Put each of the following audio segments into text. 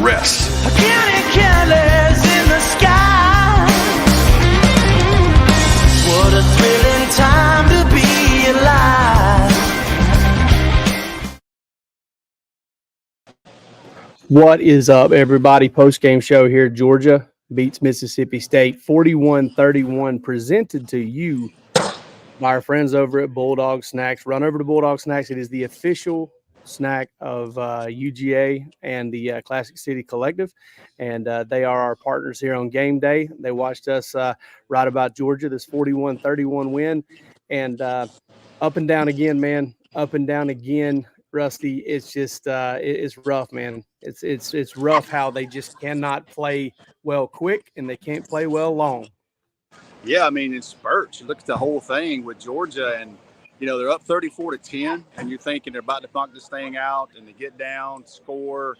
rest. Counting careless in the sky. What a thrilling time to be alive. What is up, everybody? Post-game show here. Georgia beats Mississippi State 41-31, presented to you by our friends over at Bulldog Snacks. Run over to Bulldog Snacks. It is the official snack of UGA and the Classic City Collective, and they are our partners here on game day. They watched us write about Georgia, this 41-31 win, and up and down again, man. Up and down again, Rusty. It's just it's rough, man. It's rough how they just cannot play well quick, and they can't play well long. Yeah, I mean, in spurts, you look at the whole thing with Georgia, and they're up 34-10, and you're thinking they're about to knock this thing out, and they get down, score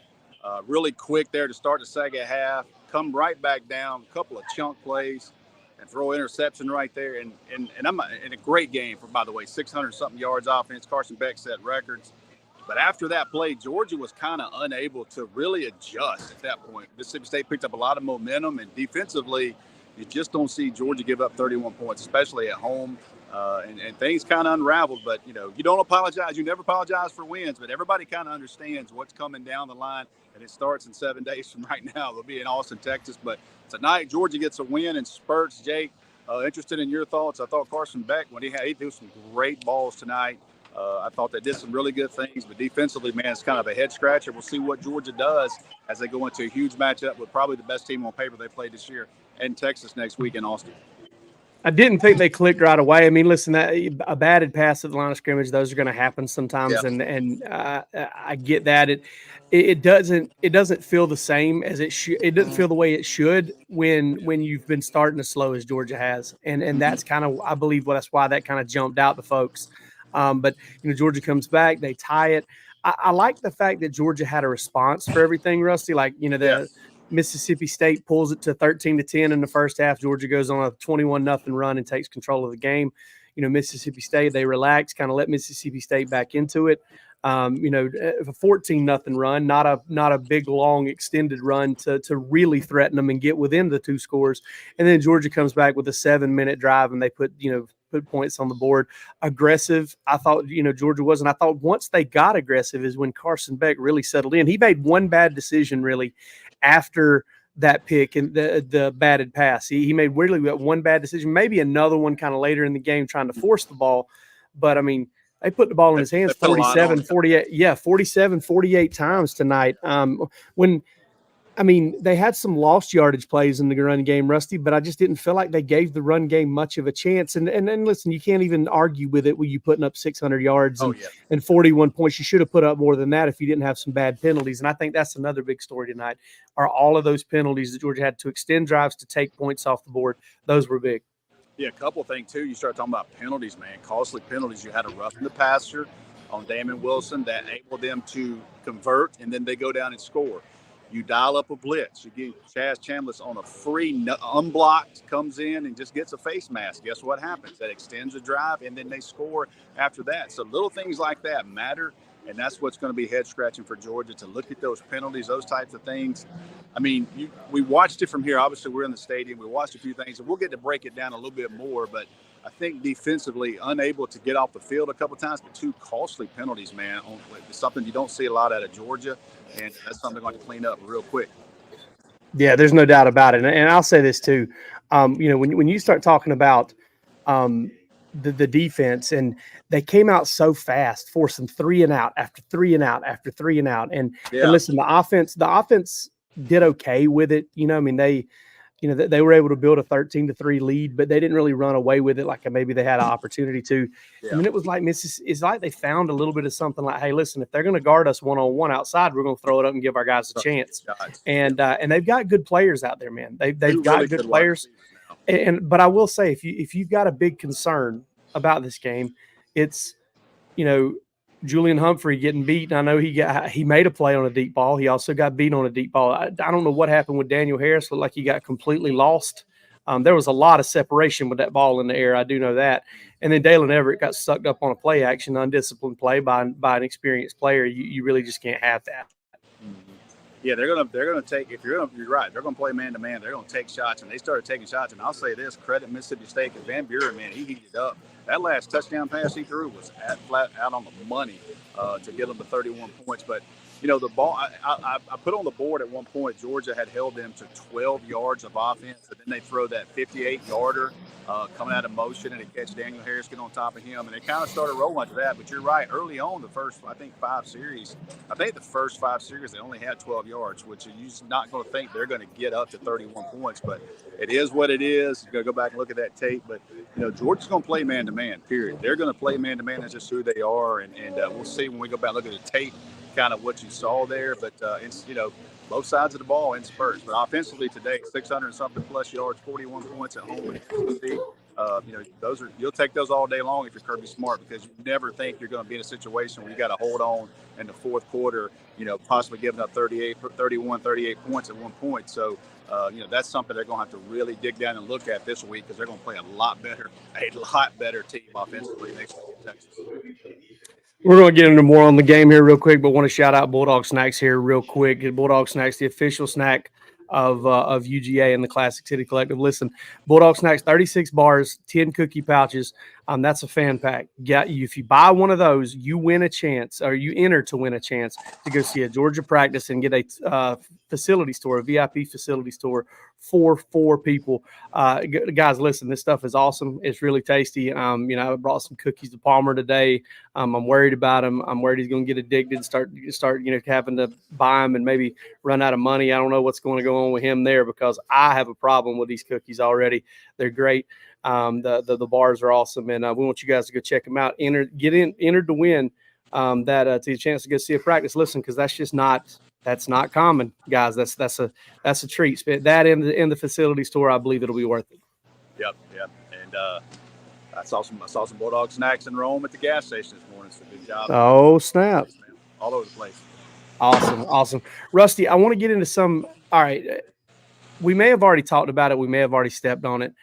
really quick there to start the second half, come right back down, a couple of chunk plays, and throw interception right there. And I'm in a great game for, by the way, 600-something yards offense. Carson Beck set records. But after that play, Georgia was kind of unable to really adjust at that point. Mississippi State picked up a lot of momentum, and defensively, you just don't see Georgia give up 31 points, especially at home. And things kind of unraveled. But, you don't apologize. You never apologize for wins. But everybody kind of understands what's coming down the line. And it starts in 7 days from right now. They'll be in Austin, Texas. But tonight, Georgia gets a win in spurts. Jake, interested in your thoughts. I thought Carson Beck, when he threw some great balls tonight. I thought they did some really good things, but defensively, man, it's kind of a head scratcher. We'll see what Georgia does as they go into a huge matchup with probably the best team on paper they played this year and Texas next week in Austin. I didn't think they clicked right away. I mean, listen, a batted pass at the line of scrimmage, those are going to happen sometimes, yeah. and I get that. It doesn't feel the same as it should. It doesn't feel the way it should when you've been starting as slow as Georgia has, and that's kind of, I believe, that's why that kind of jumped out to folks. But Georgia comes back, they tie it. I like the fact that Georgia had a response for everything, Rusty. Like Mississippi State pulls it to 13-10 in the first half. Georgia goes on a 21-0 run and takes control of the game. Mississippi State, they relax, kind of let Mississippi State back into it. A 14-0 run, not a big, long, extended run to really threaten them and get within the two scores. And then Georgia comes back with a 7-minute drive, and they put points on the board. Aggressive, I thought, Georgia wasn't. I thought once they got aggressive is when Carson Beck really settled in. He made one bad decision really after that pick and the batted pass. He made really one bad decision, maybe another one kind of later in the game trying to force the ball. But, I mean, they put the ball in his hands 47-48 times tonight. They had some lost yardage plays in the run game, Rusty, but I just didn't feel like they gave the run game much of a chance. And listen, you can't even argue with it when you putting up 600 yards and 41 points. You should have put up more than that if you didn't have some bad penalties. And I think that's another big story tonight, are all of those penalties that Georgia had to extend drives to take points off the board. Those were big. Yeah, a couple of things, too. You start talking about penalties, man. Costly penalties. You had a roughing the passer on Damon Wilson that enabled them to convert, and then they go down and score. You dial up a blitz. You get Chaz Chambliss on a free, unblocked, comes in and just gets a face mask. Guess what happens? That extends the drive, and then they score after that. So little things like that matter, and that's what's going to be head-scratching for Georgia, to look at those penalties, those types of things. I mean, we watched it from here. Obviously, we're in the stadium. We watched a few things, and we'll get to break it down a little bit more, but I think defensively unable to get off the field a couple of times, but two costly penalties, man. It's something you don't see a lot out of Georgia, and that's something they're going to clean up real quick. Yeah, there's no doubt about it. And I'll say this too. When you start talking about the defense, and they came out so fast, forcing 3 and out after 3 and out after 3 and out. And listen, the offense did okay with it. They were able to build a 13-3 lead, but they didn't really run away with it like maybe they had an opportunity to. Yeah. And then it was like it's like they found a little bit of something like, hey, listen, if they're going to guard us one-on-one outside, we're going to throw it up and give our guys a chance. And they've got good players out there, man. They've got really good players. But I will say, if you've got a big concern about this game, it's Julian Humphrey getting beat. I know he made a play on a deep ball. He also got beat on a deep ball. I don't know what happened with Daniel Harris. Looked like he got completely lost. There was a lot of separation with that ball in the air. I do know that. And then Dalen Everett got sucked up on a play action, undisciplined play by an experienced player. You really just can't have that. Yeah, they're gonna take, if you're right, they're gonna play man to man. They're gonna take shots, and they started taking shots. And I'll say this: credit Mississippi State, because Van Buren, man, he heated up. That last touchdown pass he threw was flat out on the money to get them to 31 points. But the ball, I put on the board at one point, Georgia had held them to 12 yards of offense, and then they throw that 58-yarder coming out of motion, and they catch Daniel Harris, get on top of him, and they kind of started rolling to that. But you're right, early on, the first, I think, the first 5 series, they only had 12 yards, which you're not going to think they're going to get up to 31 points. But it is what it is. You're going to go back and look at that tape. But, Georgia's going to play man-to-man, period. They're going to play man-to-man. That's just who they are. And we'll see when we go back and look at the tape kind of what you saw there. But, it's, both sides of the ball in spurts. But offensively today, 600-something plus yards, 41 points at home. You'll take those all day long if you're Kirby Smart, because you never think you're going to be in a situation where you got to hold on in the fourth quarter, possibly giving up 38 points at one point. So, that's something they're going to have to really dig down and look at this week, because they're going to play a lot better team offensively next week in Texas. We're going to get into more on the game here real quick, but want to shout out Bulldog Snacks here real quick. Bulldog Snacks, the official snack of UGA and the Classic City Collective. Listen, Bulldog Snacks, 36 bars, 10 cookie pouches. That's a fan pack. If you buy one of those, you win a chance, or you enter to win a chance to go see a Georgia practice and get a facility store, a VIP facility store for 4 people. Guys, listen, this stuff is awesome. It's really tasty. I brought some cookies to Palmer today. I'm worried about him. I'm worried he's going to get addicted and start having to buy them and maybe run out of money. I don't know what's going to go on with him there, because I have a problem with these cookies already. They're great. The bars are awesome, and we want you guys to go check them out. Entered to win to a chance to go see a practice. Listen, because that's not common, guys. That's a treat. That in the facility store, I believe it'll be worth it. Yep. And I saw some Bulldog Snacks in Rome at the gas station this morning. So good job. Oh, snap! All over the place. Awesome. Rusty, I want to get into some. All right, we may have already talked about it. We may have already stepped on it.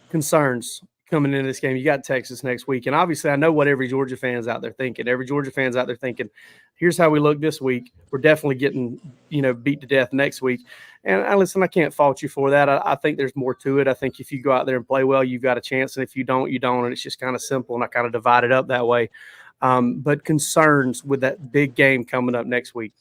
Concerns coming into this game. You got Texas next week, and obviously I know what every Georgia fan's out there thinking. Here's how we look this week. We're definitely getting beat to death next week. And listen, I can't fault you for that. I think there's more to it. I think if you go out there and play well, you've got a chance, and if you don't, you don't. And it's just kind of simple, and I kind of divide it up that way. But concerns with that big game coming up next week.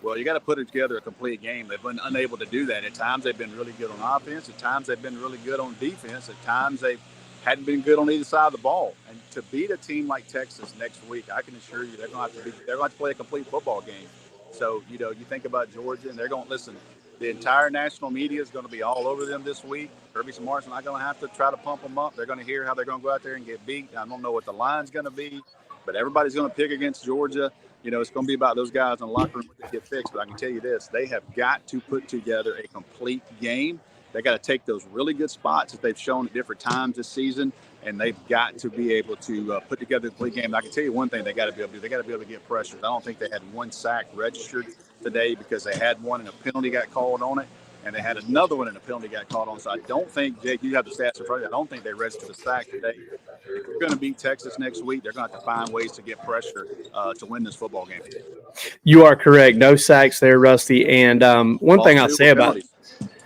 Well, you got to put it together a complete game. They've been unable to do that. At times they've been really good on offense. At times they've been really good on defense. At times they hadn't been good on either side of the ball. And to beat a team like Texas next week, I can assure you they're going to have to play a complete football game. So, you think about Georgia, and they're going to listen. The entire national media is going to be all over them this week. Kirby Smart's not going to have to try to pump them up. They're going to hear how they're going to go out there and get beat. I don't know what the line's going to be, but everybody's going to pick against Georgia. It's going to be about those guys in the locker room when they get fixed. But I can tell you this, they have got to put together a complete game. They got to take those really good spots that they've shown at different times this season, and they've got to be able to put together a complete game. And I can tell you one thing they got to be able to do. They got to be able to get pressure. I don't think they had one sack registered today, because they had one and a penalty got called on it, and they had another one and a penalty got called on. So I don't think, Jake, you have the stats in front of you. I don't think they registered a sack today. If they're going to beat Texas next week, they're going to have to find ways to get pressure to win this football game. You are correct. No sacks there, Rusty. And one thing I'll say about it.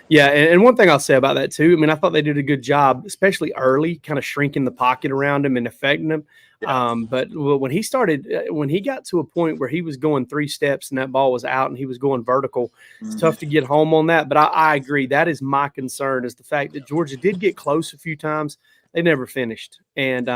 Yeah, and one thing I'll say about that too, I mean, I thought they did a good job, especially early, kind of shrinking the pocket around him and affecting him. Yeah. But when he got to a point where he was going 3 steps and that ball was out and he was going vertical, it's tough to get home on that. But I agree. That is my concern, is the fact that Georgia did get close a few times. They never finished. And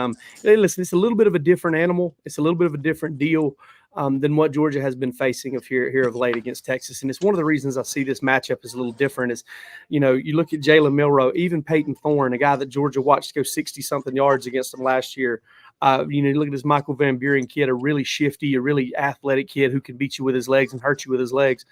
listen, it's a little bit of a different animal. It's a little bit of a different deal than what Georgia has been facing here of late against Texas. And it's one of the reasons I see this matchup is a little different is, you look at Jalen Milroe, even Peyton Thorne, a guy that Georgia watched go 60-something yards against them last year. You look at this Michael Van Buren kid, a really shifty, a really athletic kid who can beat you with his legs and hurt you with his legs.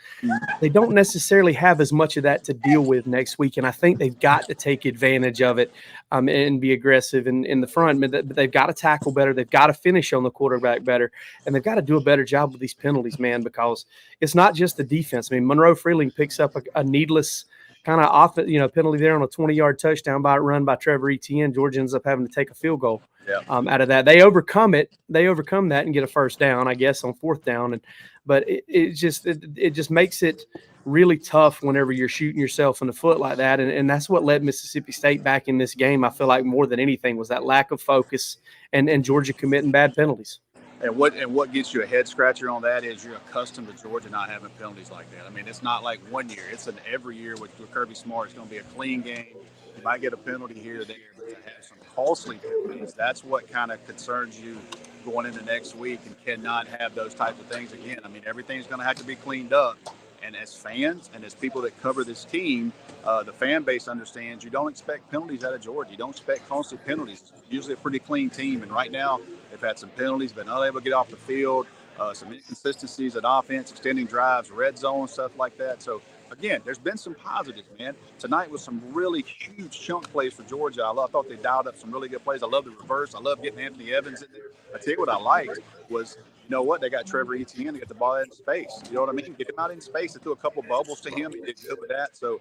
They don't necessarily have as much of that to deal with next week, and I think they've got to take advantage of it and be aggressive in the front. But they've got to tackle better. They've got to finish on the quarterback better, and they've got to do a better job with these penalties, man, because it's not just the defense. I mean, Monroe Freeling picks up a needless kind of off, penalty there on a 20-yard touchdown run by Trevor Etienne. Georgia ends up having to take a field goal out of that. They overcome it. They overcome that and get a first down, I guess, on fourth down. But it just makes it really tough whenever you're shooting yourself in the foot like that. And that's what led Mississippi State back in this game, I feel like, more than anything, was that lack of focus and Georgia committing bad penalties. And what gets you a head scratcher on that is you're accustomed to Georgia not having penalties like that. I mean, it's not like one year; it's an every year with Kirby Smart. It's going to be a clean game. You might get a penalty here or there, but to have some costly penalties, that's what kind of concerns you going into next week, and cannot have those types of things again. I mean, everything's going to have to be cleaned up. And as fans and as people that cover this team, the fan base understands you don't expect penalties out of Georgia. You don't expect constant penalties. It's usually a pretty clean team. And right now, they've had some penalties, been unable to get off the field, some inconsistencies at offense, extending drives, red zone, stuff like that. So, again, there's been some positives, man. Tonight was some really huge chunk plays for Georgia. I thought they dialed up some really good plays. I love the reverse. I love getting Anthony Evans in there. I tell you what I liked was, you know what? They got Trevor Etienne to get the ball out in space. You know what I mean? Get him out in space. They threw a couple bubbles to him. He did good with that. So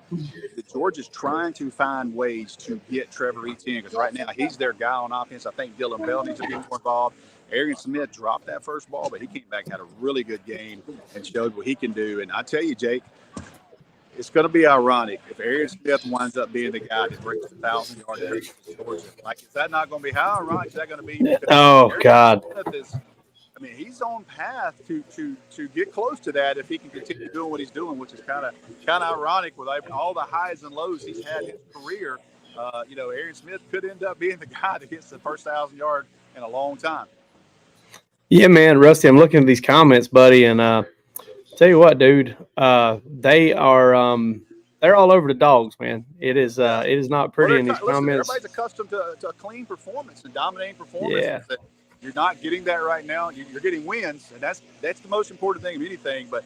Georgia's trying to find ways to get Trevor Etienne, because right now he's their guy on offense. I think Dylan Bell needs to be more involved. Arian Smith dropped that first ball, but he came back, had a really good game, and showed what he can do. And I tell you, Jake, it's going to be ironic if Arian Smith winds up being the guy that breaks the 1,000-yard race for Georgia. Like, is that not going to be? How ironic is that going to be? Oh, God. I mean, he's on path to get close to that if he can continue doing what he's doing, which is kind of ironic with all the highs and lows he's had in his career. Arian Smith could end up being the guy that hits the first 1,000-yard in a long time. Yeah, man, Rusty, I'm looking at these comments, buddy, and tell you what, dude, they are they're all over the dogs, man. It is not pretty in these comments. Everybody's accustomed to a clean performance and dominating performance. Yeah. You're not getting that right now. You're getting wins, and that's the most important thing of anything. But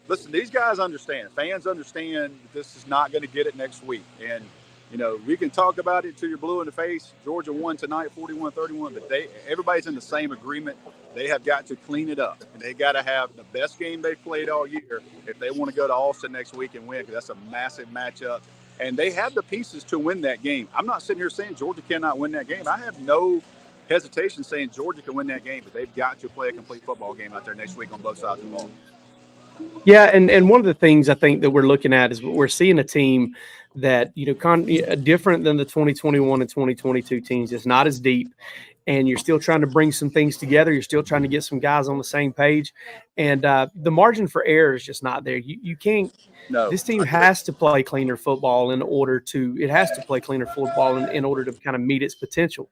listen, these guys understand. Fans understand that this is not going to get it next week. And, we can talk about it till you're blue in the face. Georgia won tonight 41-31, but everybody's in the same agreement. They have got to clean it up, and they got to have the best game they've played all year if they want to go to Austin next week and win, because that's a massive matchup. And they have the pieces to win that game. I'm not sitting here saying Georgia cannot win that game. I have no hesitation saying Georgia can win that game, but they've got to play a complete football game out there next week on both sides of the ball. Yeah, and one of the things I think that we're looking at is we're seeing a team that, different than the 2021 and 2022 teams. It's not as deep, and you're still trying to bring some things together. You're still trying to get some guys on the same page, and the margin for error is just not there. You can't. No. This team has to play cleaner football in order to kind of meet its potential.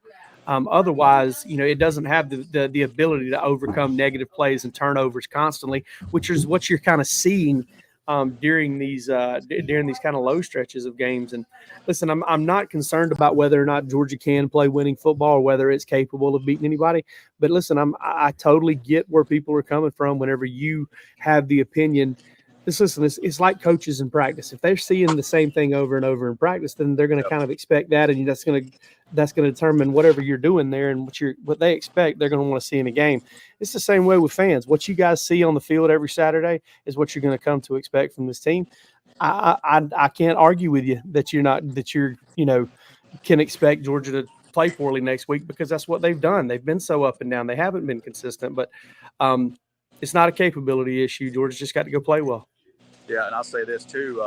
Otherwise, you know, it doesn't have the ability to overcome negative plays and turnovers constantly, which is what you're kind of seeing during these kind of low stretches of games. And listen, I'm not concerned about whether or not Georgia can play winning football or whether it's capable of beating anybody. But listen, I totally get where people are coming from whenever you have the opinion. It's like coaches in practice. If they're seeing the same thing over and over in practice, then they're going to kind of expect that, and that's going to determine whatever you're doing there and what they expect they're going to want to see in a game. It's the same way with fans. What you guys see on the field every Saturday is what you're going to come to expect from this team. I can't argue with you that you're can expect Georgia to play poorly next week, because that's what they've done. They've been so up and down. They haven't been consistent, but it's not a capability issue. Georgia's just got to go play well. Yeah, and I'll say this too.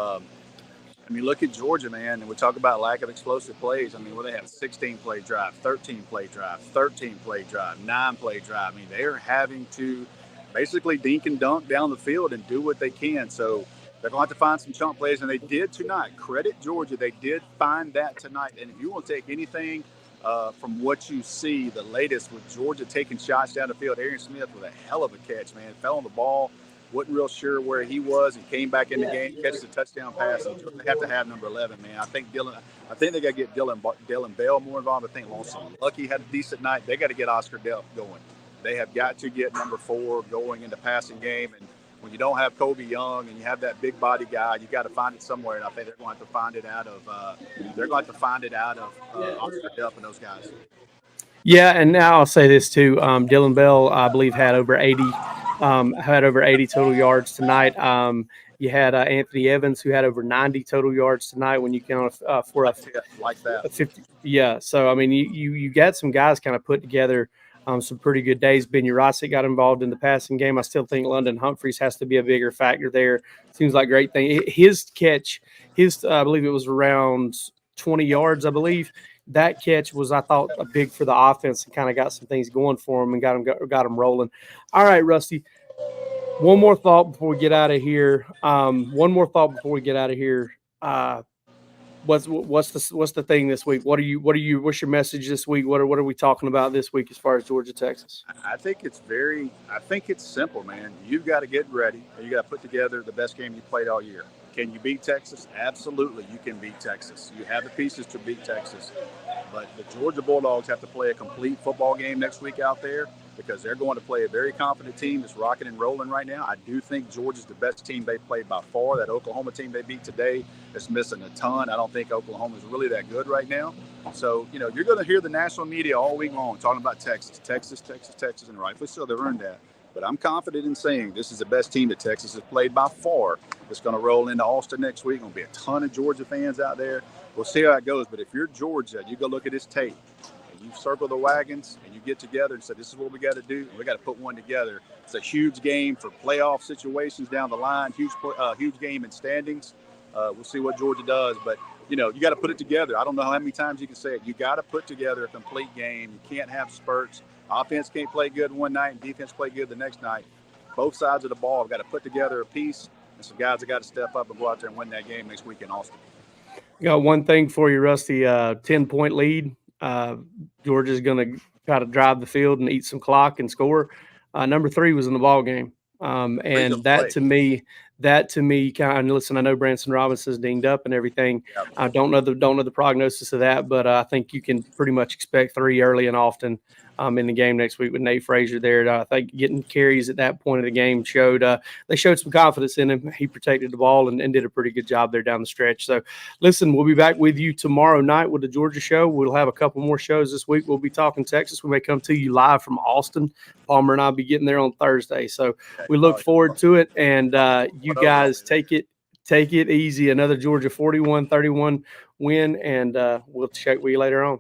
Look at Georgia, man, and we talk about lack of explosive plays. They have 16-play drive, 13-play drive, 13-play drive, 9-play drive. They are having to basically dink and dunk down the field and do what they can. So they're going to have to find some chunk plays, and they did tonight. Credit Georgia. They did find that tonight. And if you want to take anything from what you see, the latest with Georgia taking shots down the field, Arian Smith with a hell of a catch, man. Fell on the ball. Wasn't real sure where he was, and came back in the game, catches a touchdown pass. And they have to have number 11, man. I think they got to get Dylan Bell more involved. I think Lawson Lucky had a decent night. They got to get Oscar Delp going. They have got to get number 4 going in the passing game. And when you don't have Kobe Young and you have that big body guy, you got to find it somewhere. And I think they're going to have to find it out of Oscar Delp and those guys. Yeah, and now I'll say this too. Dylan Bell, I believe, had over 80 total yards tonight. You had Anthony Evans, who had over 90 total yards tonight when you count for a like that. a 50. Yeah. So, I mean, you got some guys kind of put together some pretty good days. Ben Urasic got involved in the passing game. I still think London Humphreys has to be a bigger factor there. Seems like a great thing. His catch, I believe it was around 20 yards, I believe. That catch was, I thought, a big for the offense and kind of got some things going for him and got them rolling. All right, Rusty. One more thought before we get out of here. What's the thing this week? What's your message this week? What are we talking about this week as far as Georgia, Texas? I think it's simple, man. You've got to get ready. You got to put together the best game you played all year. Can you beat Texas? Absolutely, you can beat Texas. You have the pieces to beat Texas. But the Georgia Bulldogs have to play a complete football game next week out there because they're going to play a very confident team that's rocking and rolling right now. I do think Georgia's the best team they've played by far. That Oklahoma team they beat today is missing a ton. I don't think Oklahoma's really that good right now. So, you're going to hear the national media all week long talking about Texas, and rightfully so, they've earned that. But I'm confident in saying this is the best team that Texas has played by far. It's going to roll into Austin next week. Going to be a ton of Georgia fans out there. We'll see how it goes. But if you're Georgia, you go look at this tape, and you circle the wagons, and you get together and say, this is what we got to do, and we got to put one together. It's a huge game for playoff situations down the line, huge game in standings. We'll see what Georgia does. But, you got to put it together. I don't know how many times you can say it. You got to put together a complete game. You can't have spurts. Offense can't play good one night and defense play good the next night. Both sides of the ball have got to put together a piece, and some guys have got to step up and go out there and win that game next week in Austin. Got one thing for you, Rusty. 10-point lead. Georgia's going to try to drive the field and eat some clock and score. Number 3 was in the ball game. And that to me, kind of, listen, I know Branson Robinson's dinged up and everything. Yep. I don't know the prognosis of that, but I think you can pretty much expect 3 early and often in the game next week with Nate Frazier there. I think getting carries at that point of the game they showed some confidence in him. He protected the ball and did a pretty good job there down the stretch. So, listen, we'll be back with you tomorrow night with the Georgia show. We'll have a couple more shows this week. We'll be talking Texas. We may come to you live from Austin. Palmer and I'll be getting there on Thursday. So we look forward to it. And you guys take it easy. Another Georgia 41-31 win, and we'll check with you later on.